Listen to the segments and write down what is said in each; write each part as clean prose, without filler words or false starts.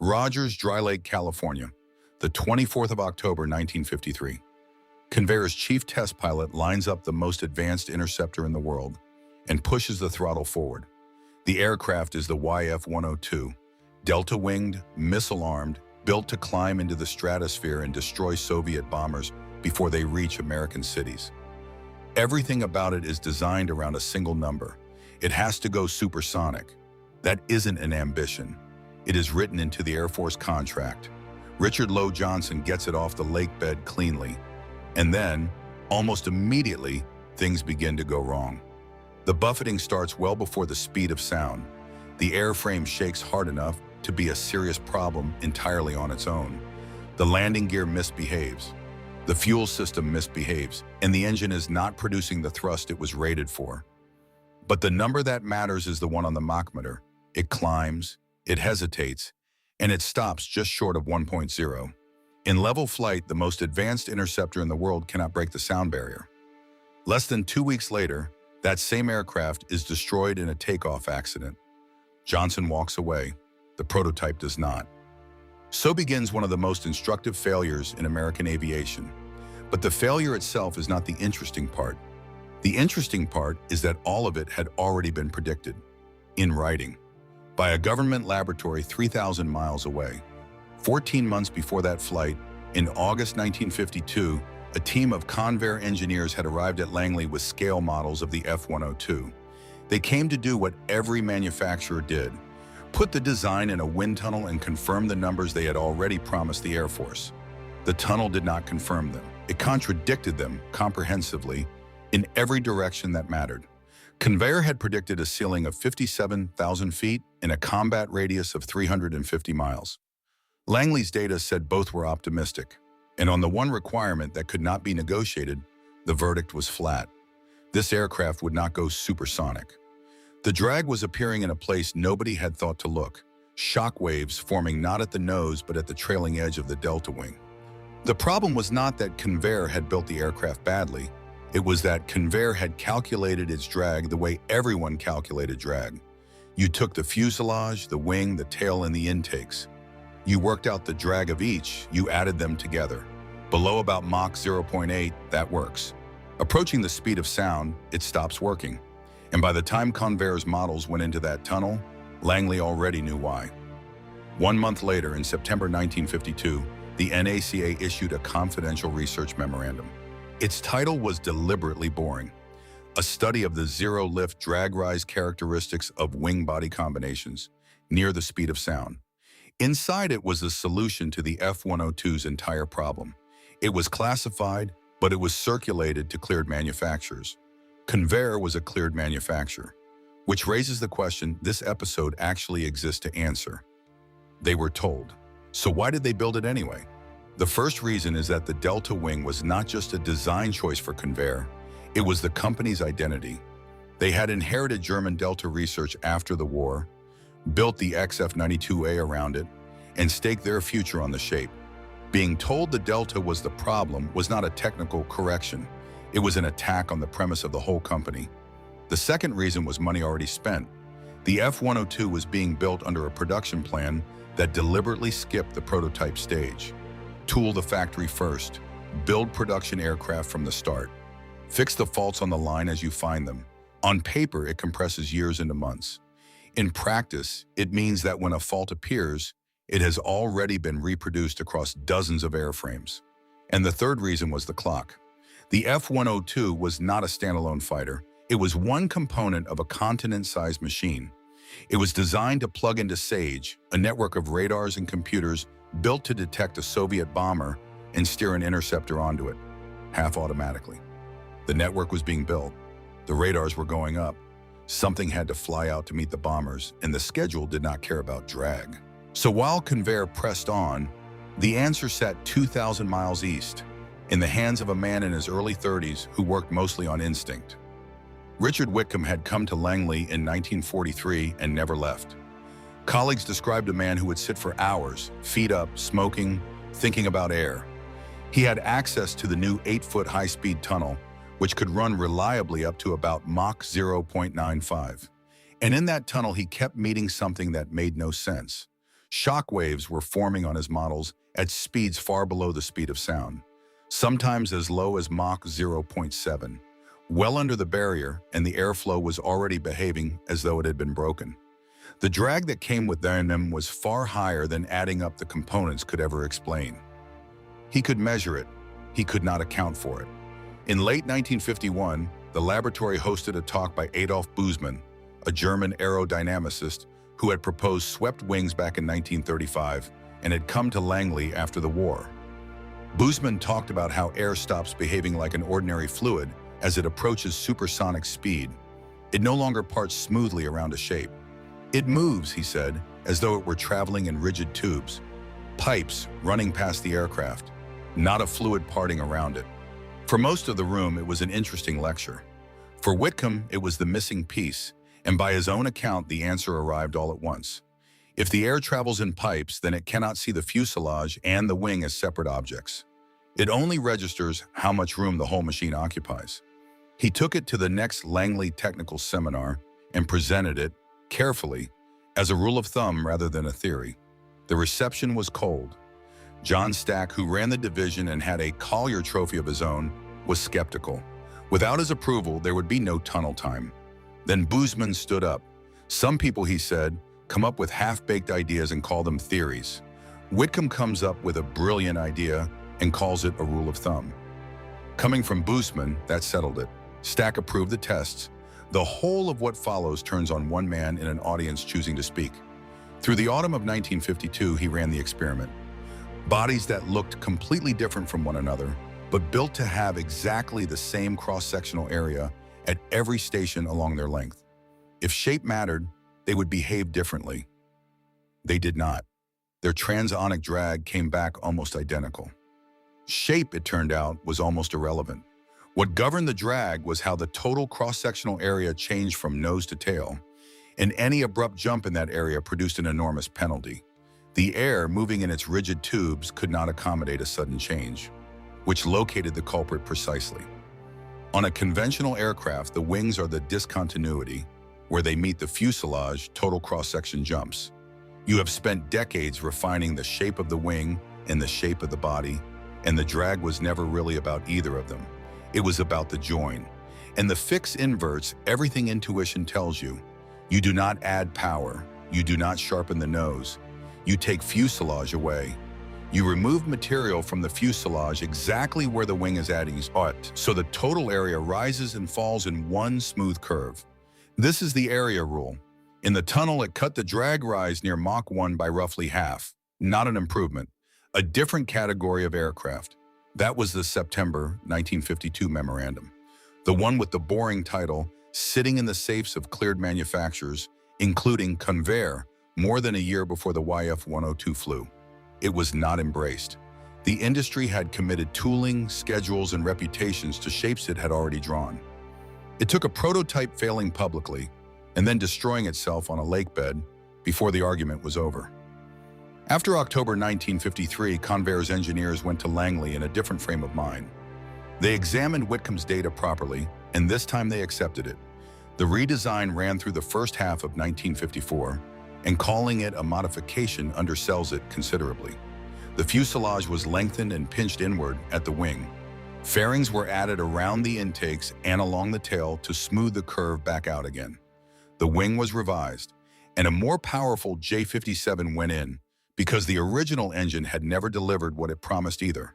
Rogers, Dry Lake, California, the 24th of October, 1953. Convair's chief test pilot lines up the most advanced interceptor in the world and pushes the throttle forward. The aircraft is the YF-102, delta-winged, missile-armed, built to climb into the stratosphere and destroy Soviet bombers before they reach American cities. Everything about it is designed around a single number. It has to go supersonic. That isn't an ambition. It is written into the Air Force contract. Richard Lowe Johnson gets it off the lake bed cleanly. And then, almost immediately, things begin to go wrong. The buffeting starts well before the speed of sound. The airframe shakes hard enough to be a serious problem entirely on its own. The landing gear misbehaves. The fuel system misbehaves, and the engine is not producing the thrust it was rated for. But the number that matters is the one on the Mach-meter. It climbs, it hesitates, and it stops just short of 1.0. In level flight, the most advanced interceptor in the world cannot break the sound barrier. Less than 2 weeks later, that same aircraft is destroyed in a takeoff accident. Johnson walks away. The prototype does not. So begins one of the most instructive failures in American aviation. But the failure itself is not the interesting part. The interesting part is that all of it had already been predicted, in writing, by a government laboratory 3,000 miles away. 14 months before that flight, in August 1952, a team of Convair engineers had arrived at Langley with scale models of the F-102. They came to do what every manufacturer did: put the design in a wind tunnel and confirm the numbers they had already promised the Air Force. The tunnel did not confirm them. It contradicted them comprehensively in every direction that mattered. Convair had predicted a ceiling of 57,000 feet and a combat radius of 350 miles. Langley's data said both were optimistic, and on the one requirement that could not be negotiated, the verdict was flat. This aircraft would not go supersonic. The drag was appearing in a place nobody had thought to look, shock waves forming not at the nose but at the trailing edge of the delta wing. The problem was not that Convair had built the aircraft badly. It was that Convair had calculated its drag the way everyone calculated drag. You took the fuselage, the wing, the tail, and the intakes. You worked out the drag of each, you added them together. Below about Mach 0.8, that works. Approaching the speed of sound, it stops working. And by the time Convair's models went into that tunnel, Langley already knew why. 1 month later, in September 1952, the NACA issued a confidential research memorandum. Its title was deliberately boring: a study of the zero-lift drag-rise characteristics of wing-body combinations near the speed of sound. Inside it was the solution to the F-102's entire problem. It was classified, but it was circulated to cleared manufacturers. Convair was a cleared manufacturer, which raises the question this episode actually exists to answer. They were told. So why did they build it anyway? The first reason is that the Delta wing was not just a design choice for Convair, it was the company's identity. They had inherited German Delta research after the war, built the XF-92A around it, and staked their future on the shape. Being told the Delta was the problem was not a technical correction. It was an attack on the premise of the whole company. The second reason was money already spent. The F-102 was being built under a production plan that deliberately skipped the prototype stage. Tool the factory first. Build production aircraft from the start. Fix the faults on the line as you find them. On paper, it compresses years into months. In practice, it means that when a fault appears, it has already been reproduced across dozens of airframes. And the third reason was the clock. The F-102 was not a standalone fighter. It was one component of a continent-sized machine. It was designed to plug into SAGE, a network of radars and computers built to detect a Soviet bomber and steer an interceptor onto it, half automatically. The network was being built. The radars were going up. Something had to fly out to meet the bombers, and the schedule did not care about drag. So while Convair pressed on, the answer sat 2,000 miles east, in the hands of a man in his early 30s who worked mostly on instinct. Richard Whitcomb had come to Langley in 1943 and never left. Colleagues described a man who would sit for hours, feet up, smoking, thinking about air. He had access to the new 8-foot high-speed tunnel, which could run reliably up to about Mach 0.95. And in that tunnel, he kept meeting something that made no sense. Shock waves were forming on his models at speeds far below the speed of sound, sometimes as low as Mach 0.7, well under the barrier, and the airflow was already behaving as though it had been broken. The drag that came with them was far higher than adding up the components could ever explain. He could measure it. He could not account for it. In late 1951, the laboratory hosted a talk by Adolf Busemann, a German aerodynamicist who had proposed swept wings back in 1935 and had come to Langley after the war. Busemann talked about how air stops behaving like an ordinary fluid as it approaches supersonic speed. It no longer parts smoothly around a shape. It moves, he said, as though it were traveling in rigid tubes, pipes running past the aircraft, not a fluid parting around it. For most of the room, it was an interesting lecture. For Whitcomb, it was the missing piece, and by his own account, the answer arrived all at once. If the air travels in pipes, then it cannot see the fuselage and the wing as separate objects. It only registers how much room the whole machine occupies. He took it to the next Langley technical seminar and presented it, carefully, as a rule of thumb rather than a theory. The reception was cold. John Stack, who ran the division and had a Collier trophy of his own, was skeptical. Without his approval, there would be no tunnel time. Then Busemann stood up. Some people, he said, come up with half-baked ideas and call them theories. Whitcomb comes up with a brilliant idea and calls it a rule of thumb. Coming from Busemann, that settled it. Stack approved the tests. The whole of what follows turns on one man in an audience choosing to speak. Through the autumn of 1952, he ran the experiment. Bodies that looked completely different from one another, but built to have exactly the same cross-sectional area at every station along their length. If shape mattered, they would behave differently. They did not. Their transonic drag came back almost identical. Shape, it turned out, was almost irrelevant. What governed the drag was how the total cross-sectional area changed from nose to tail, and any abrupt jump in that area produced an enormous penalty. The air, moving in its rigid tubes, could not accommodate a sudden change, which located the culprit precisely. On a conventional aircraft, the wings are the discontinuity, where they meet the fuselage, total cross-section jumps. You have spent decades refining the shape of the wing and the shape of the body, and the drag was never really about either of them. It was about the join. And the fix inverts everything intuition tells you. You do not add power. You do not sharpen the nose. You take fuselage away. You remove material from the fuselage exactly where the wing is adding it, so the total area rises and falls in one smooth curve. This is the area rule. In the tunnel, it cut the drag rise near Mach 1 by roughly half. Not an improvement. A different category of aircraft. That was the September 1952 memorandum. The one with the boring title, sitting in the safes of cleared manufacturers, including Convair, more than a year before the YF-102 flew. It was not embraced. The industry had committed tooling, schedules, and reputations to shapes it had already drawn. It took a prototype failing publicly and then destroying itself on a lake bed before the argument was over. After October 1953, Convair's engineers went to Langley in a different frame of mind. They examined Whitcomb's data properly, and this time they accepted it. The redesign ran through the first half of 1954, and calling it a modification undersells it considerably. The fuselage was lengthened and pinched inward at the wing. Fairings were added around the intakes and along the tail to smooth the curve back out again. The wing was revised, and a more powerful J-57 went in, because the original engine had never delivered what it promised either.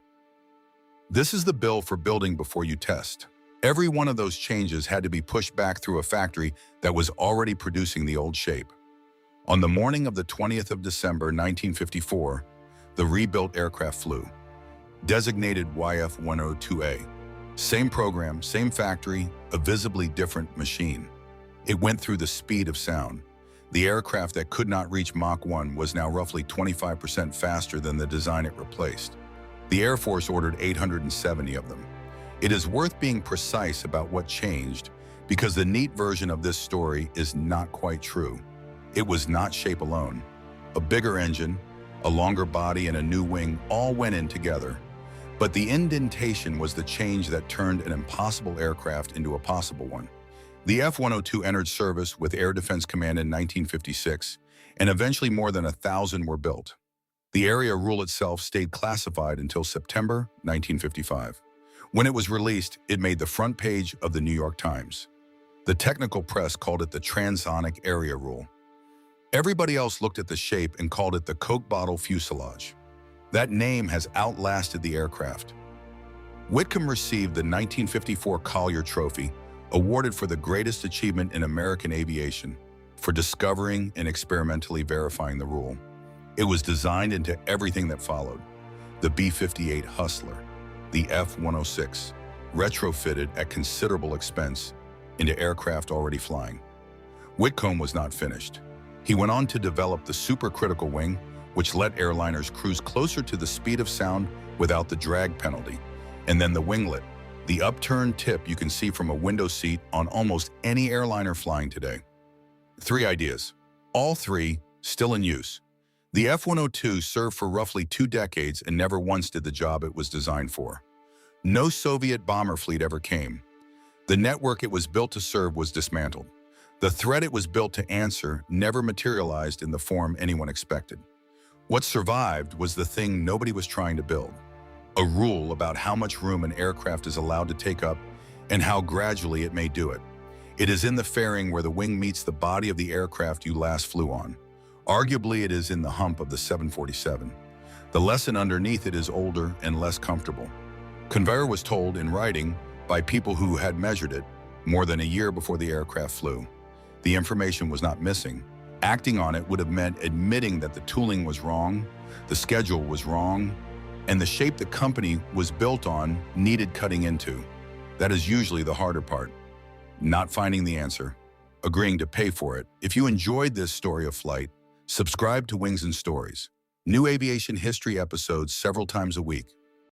This is the bill for building before you test. Every one of those changes had to be pushed back through a factory that was already producing the old shape. On the morning of the 20th of December 1954, the rebuilt aircraft flew, designated YF-102A. Same program, same factory, a visibly different machine. It went through the speed of sound. The aircraft that could not reach Mach 1 was now roughly 25% faster than the design it replaced. The Air Force ordered 870 of them. It is worth being precise about what changed, because the neat version of this story is not quite true. It was not shape alone. A bigger engine, a longer body, and a new wing all went in together. But the indentation was the change that turned an impossible aircraft into a possible one. The F-102 entered service with Air Defense Command in 1956, and eventually more than 1,000 were built. The area rule itself stayed classified until September 1955. When it was released, it made the front page of the New York Times. The technical press called it the transonic area rule. Everybody else looked at the shape and called it the Coke bottle fuselage. That name has outlasted the aircraft. Whitcomb received the 1954 Collier Trophy, awarded for the greatest achievement in American aviation, for discovering and experimentally verifying the rule. It was designed into everything that followed. The B-58 Hustler, the F-106, retrofitted at considerable expense into aircraft already flying. Whitcomb was not finished. He went on to develop the supercritical wing, which let airliners cruise closer to the speed of sound without the drag penalty. And then the winglet, the upturned tip you can see from a window seat on almost any airliner flying today. 3 ideas, all 3 still in use. The F-102 served for roughly 2 decades and never once did the job it was designed for. No Soviet bomber fleet ever came. The network it was built to serve was dismantled. The threat it was built to answer never materialized in the form anyone expected. What survived was the thing nobody was trying to build. A rule about how much room an aircraft is allowed to take up and how gradually it may do it. It is in the fairing where the wing meets the body of the aircraft you last flew on. Arguably, it is in the hump of the 747. The lesson underneath it is older and less comfortable. Convair was told in writing by people who had measured it more than a year before the aircraft flew. The information was not missing. Acting on it would have meant admitting that the tooling was wrong, the schedule was wrong, and the shape the company was built on needed cutting into. That is usually the harder part. Not finding the answer, agreeing to pay for it. If you enjoyed this story of flight, subscribe to Wings and Stories. New aviation history episodes several times a week.